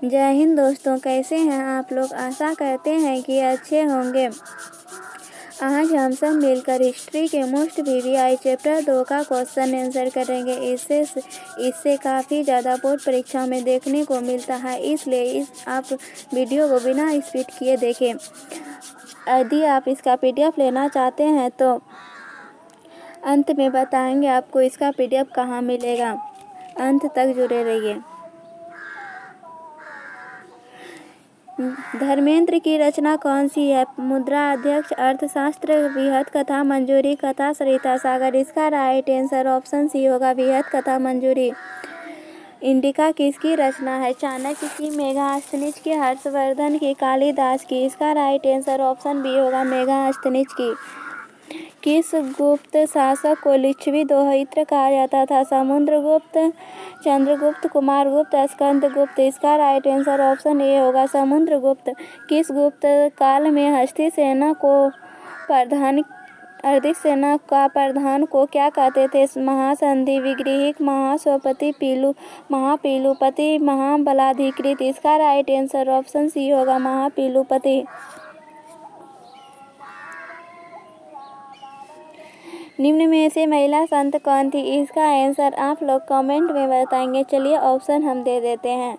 जय हिंद दोस्तों, कैसे हैं आप लोग। आशा करते हैं कि अच्छे होंगे। आज हम सब मिलकर हिस्ट्री के मोस्ट वीवीआई चैप्टर 2 का क्वेश्चन आंसर करेंगे। इससे काफ़ी ज़्यादा बोर्ड परीक्षा में देखने को मिलता है, इसलिए आप वीडियो को बिना स्किप किए देखें। यदि आप इसका PDF लेना चाहते हैं तो अंत में बताएंगे आपको इसका PDF कहाँ मिलेगा। अंत तक जुड़े रहिए। धर्मेंद्र की रचना कौन सी है। मुद्रा, अध्यक्ष, अर्थशास्त्र, बृहद कथा, मंजूरी, कथा, सरिता सागर। इसका राइट आंसर ऑप्शन सी होगा, बृहद कथा मंजूरी। इंडिका किसकी रचना है। चाणक्य की, मेगास्थनीज की, हर्षवर्धन की, कालिदास की। इसका राइट आंसर ऑप्शन बी होगा, मेगास्थनीज की। किस गुप्त शासक को लिच्छवी दोहित्र कहा जाता था। समुद्रगुप्त, चंद्रगुप्त, कुमारगुप्त, स्कंदगुप्त। इसका राइट आंसर ऑप्शन ए होगा, समुद्रगुप्त। किस गुप्त काल में हस्ती सेना का प्रधान को क्या कहते थे। महासंधि, विग्रहिक, महासभापति, महापीलुपति, महाबलाधिकृत। इसका राइट आंसर ऑप्शन सी होगा, महापीलुपति। निम्न में से महिला संत कौन थी। इसका आंसर आप लोग कमेंट में बताएंगे। चलिए ऑप्शन हम दे देते हैं।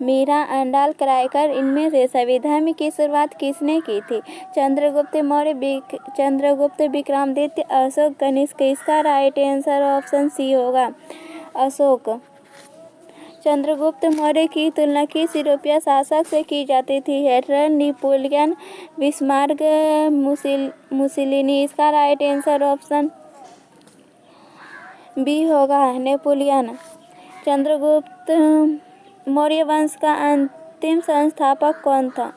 मीरा, अंडाल, करायकर। इनमें से सभी धर्म की शुरुआत किसने की थी। चंद्रगुप्त मौर्य, चंद्रगुप्त विक्रमादित्य, अशोक, कनिष्क। इसका राइट आंसर ऑप्शन सी होगा, अशोक। चंद्रगुप्त मौर्य की तुलना किस यूरोपीय शासक से की जाती थी। Hitler, Napoleon, Bismarck, Mussolini. इसका राइट आंसर ऑप्शन बी होगा, नेपोलियन। चंद्रगुप्त मौर्य वंश का अंतिम संस्थापक कौन था।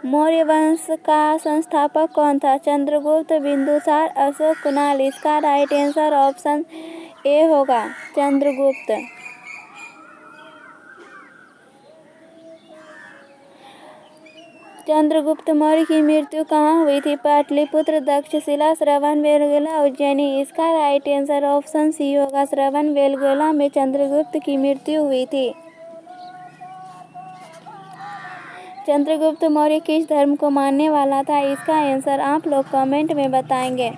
मौर्य वंश का संस्थापक कौन था। चंद्रगुप्त, बिंदुसार, अशोक, कुणाल। इसका राइट आंसर ऑप्शन ए होगा, चंद्रगुप्त। चंद्रगुप्त मौर्य की मृत्यु कहाँ हुई थी। पाटलिपुत्र, तक्षशिला, श्रवणबेलगोला, उज्जैनी। इसका राइट आंसर ऑप्शन सी होगा, श्रवणबेलगोला में चंद्रगुप्त की मृत्यु हुई थी। चंद्रगुप्त मौर्य किस धर्म को मानने वाला था। इसका आंसर आप लोग कमेंट में बताएंगे।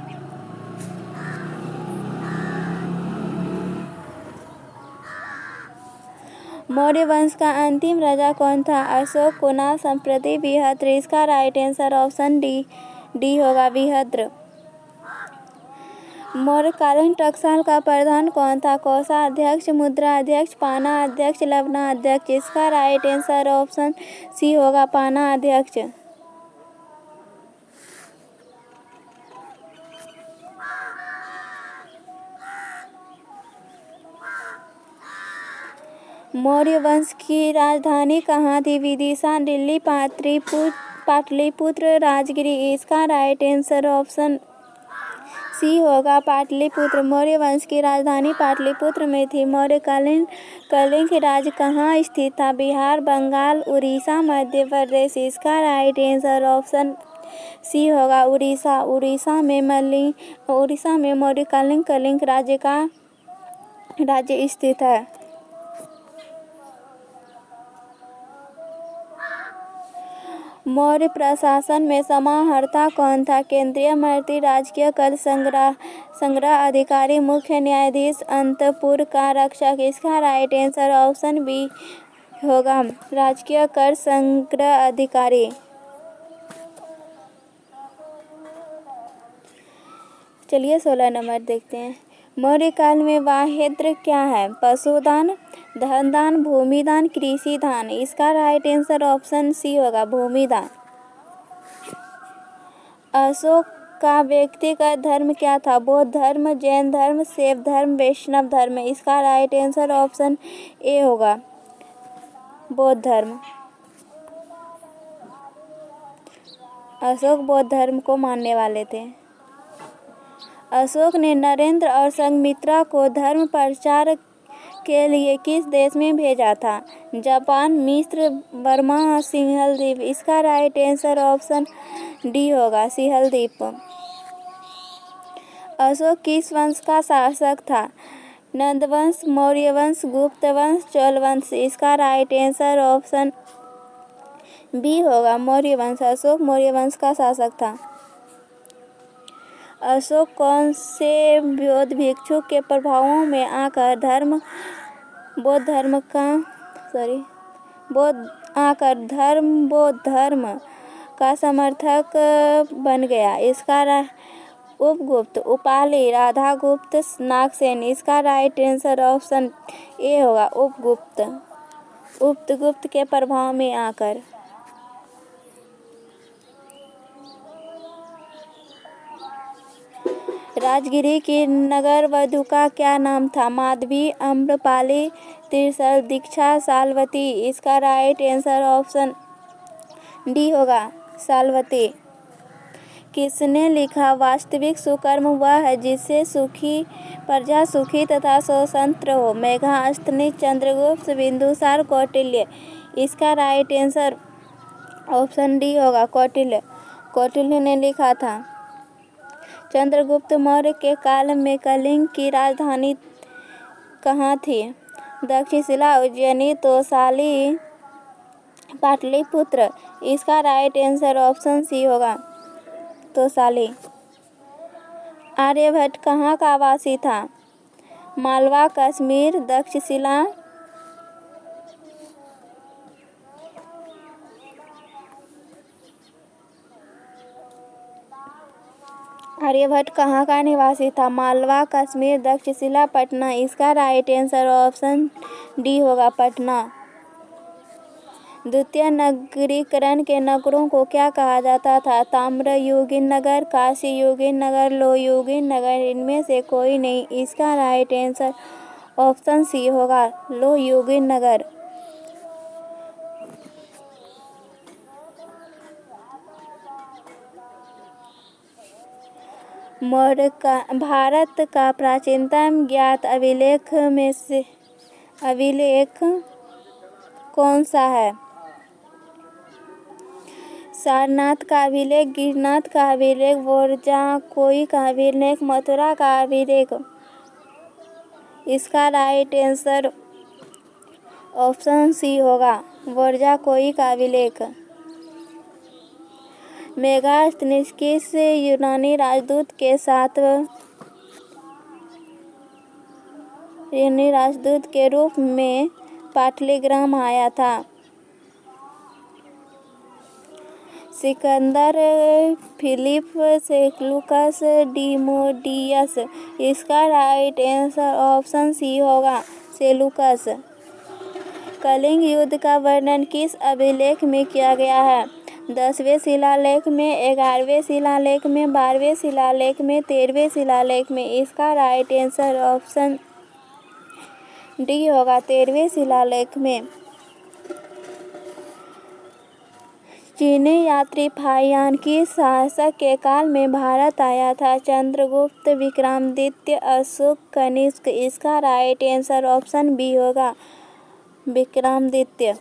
मौर्य वंश का अंतिम राजा कौन था। अशोक, कुणाल, संप्रति, बृहद्र। इसका राइट आंसर ऑप्शन डी होगा, बृहद्र। मौर्यकालीन टकसाल का प्रधान कौन था। कोषाध्यक्ष, मुद्रा अध्यक्ष, पाना अध्यक्ष, लवना अध्यक्ष। इसका राइट आंसर ऑप्शन सी होगा, पाना अध्यक्ष। मौर्य वंश की राजधानी कहाँ थी। विदिशा, दिल्ली, पाटलिपुत्र, राजगिरी। इसका राइट आंसर ऑप्शन सी होगा, पाटलिपुत्र। मौर्य वंश की राजधानी पाटलिपुत्र में थी। मौर्यकालीन कलिंग राज्य कहाँ स्थित था। बिहार, बंगाल, उड़ीसा, मध्य प्रदेश। इसका राइट आंसर ऑप्शन सी होगा, उड़ीसा। उड़ीसा में मौर्यकालीन कलिंग राज्य स्थित है। मौर्य प्रशासन में समाहर्ता कौन था। केंद्रीय मंत्री, राजकीय कर संग्रह अधिकारी, मुख्य न्यायाधीश, अंतपुर का रक्षक। इसका राइट आंसर ऑप्शन बी होगा, राजकीय कर संग्रह अधिकारी। चलिए 16 नंबर देखते हैं। मौर्य काल में वाहेद्र क्या है। पशुदान, धनदान, भूमिदान, कृषि दान। इसका राइट आंसर ऑप्शन सी होगा, भूमिदान। अशोक का व्यक्तिगत धर्म क्या था। बौद्ध धर्म, जैन धर्म, शैव धर्म, वैष्णव धर्म। इसका राइट आंसर ऑप्शन ए होगा, बौद्ध धर्म। अशोक बौद्ध धर्म को मानने वाले थे। अशोक ने नरेंद्र और संघमित्रा को धर्म प्रचार के लिए किस देश में भेजा था। जापान, मिस्र, बर्मा, सिंहल द्वीप। इसका राइट आंसर ऑप्शन डी होगा, सिंहल द्वीप। अशोक किस वंश का शासक था? नंद वंश, मौर्य वंश, गुप्त वंश, चोल वंश। इसका राइट आंसर ऑप्शन बी होगा, मौर्य वंश। अशोक मौर्य वंश का शासक था। अशोक कौन से बौद्ध भिक्षु के प्रभावों में आकर बौद्ध धर्म का समर्थक बन गया? इसका उपगुप्त, उपाली, राधागुप्त, नागसेन। इसका राइट आंसर ऑप्शन ए होगा, उपगुप्त के प्रभाव में आकर। राजगिरी की नगर वधु का क्या नाम था? माधवी, अम्रपाली, त्रिशल, दीक्षा, सालवती। इसका राइट आंसर ऑप्शन डी होगा, सालवती। किसने लिखा वास्तविक सुकर्म वह है जिससे प्रजा सुखी तथा स्वतंत्र हो? मेघास्तनीस, चंद्रगुप्त, बिंदुसार, कौटिल्य। इसका राइट आंसर ऑप्शन डी होगा, कौटिल्य ने लिखा था। चंद्रगुप्त मौर्य के काल में कलिंग की राजधानी कहाँ थी? तक्षशिला, उज्जैनी, तोसाली, पाटलिपुत्र। इसका राइट आंसर ऑप्शन सी होगा, तोसाली। आर्यभट्ट कहाँ का वासी था? मालवा, कश्मीर, तक्षशिला। आर्यभट्ट कहाँ का निवासी था? मालवा, कश्मीर, तक्षशिला, पटना। इसका राइट आंसर ऑप्शन डी होगा, पटना। द्वितीय नगरीकरण के नगरों को क्या कहा जाता था? ताम्रयुगीन नगर, काशीयुगीन नगर, लोहयुगीन नगर। इनमें से कोई नहीं। इसका राइट आंसर ऑप्शन सी होगा, लोहयुगीन नगर। भारत का प्राचीनतम ज्ञात अभिलेख कौन सा है? सारनाथ का अभिलेख, गिरनाथ का अभिलेख, बोरजाकोई का अभिलेख, मथुरा का अभिलेख। इसका राइट आंसर ऑप्शन सी होगा, बोरजाकोई का अभिलेख। मेगास्थनीज किस यूनानी राजदूत के रूप में पाटलिग्राम आया था? सिकंदर, फिलिप, सेल्यूकस, डिमोडियस। इसका राइट आंसर ऑप्शन सी होगा, सेल्यूकस। कलिंग युद्ध का वर्णन किस अभिलेख में किया गया है? 10वें शिलालेख में, 11वें शिलालेख में, 12वें शिलालेख में, 13वें शिलालेख में। इसका राइट आंसर ऑप्शन डी होगा, 13वें शिलालेख में। चीनी यात्री फाहियान किस शासक के काल में भारत आया था? चंद्रगुप्त, विक्रमादित्य, अशोक, कनिष्क। इसका राइट आंसर ऑप्शन बी होगा, विक्रमादित्य।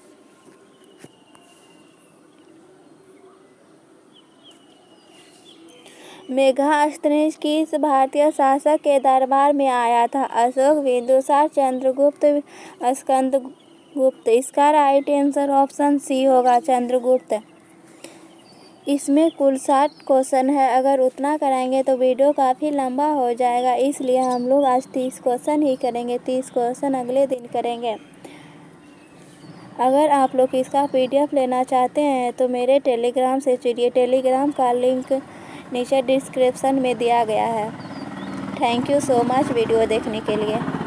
मेगास्थनीज किस भारतीय शासक के दरबार में आया था? अशोक, बिंदुसार, चंद्रगुप्त, स्कंदगुप्त। इसका राइट आंसर ऑप्शन सी होगा, चंद्रगुप्त। इसमें कुल 60 क्वेश्चन है। अगर उतना कराएंगे तो वीडियो काफ़ी लंबा हो जाएगा, इसलिए हम लोग आज 30 क्वेश्चन ही करेंगे। 30 क्वेश्चन अगले दिन करेंगे। अगर आप लोग इसका PDF लेना चाहते हैं तो मेरे टेलीग्राम से जुड़िए। टेलीग्राम का लिंक नीचे डिस्क्रिप्शन में दिया गया है। Thank you so much video देखने के लिए।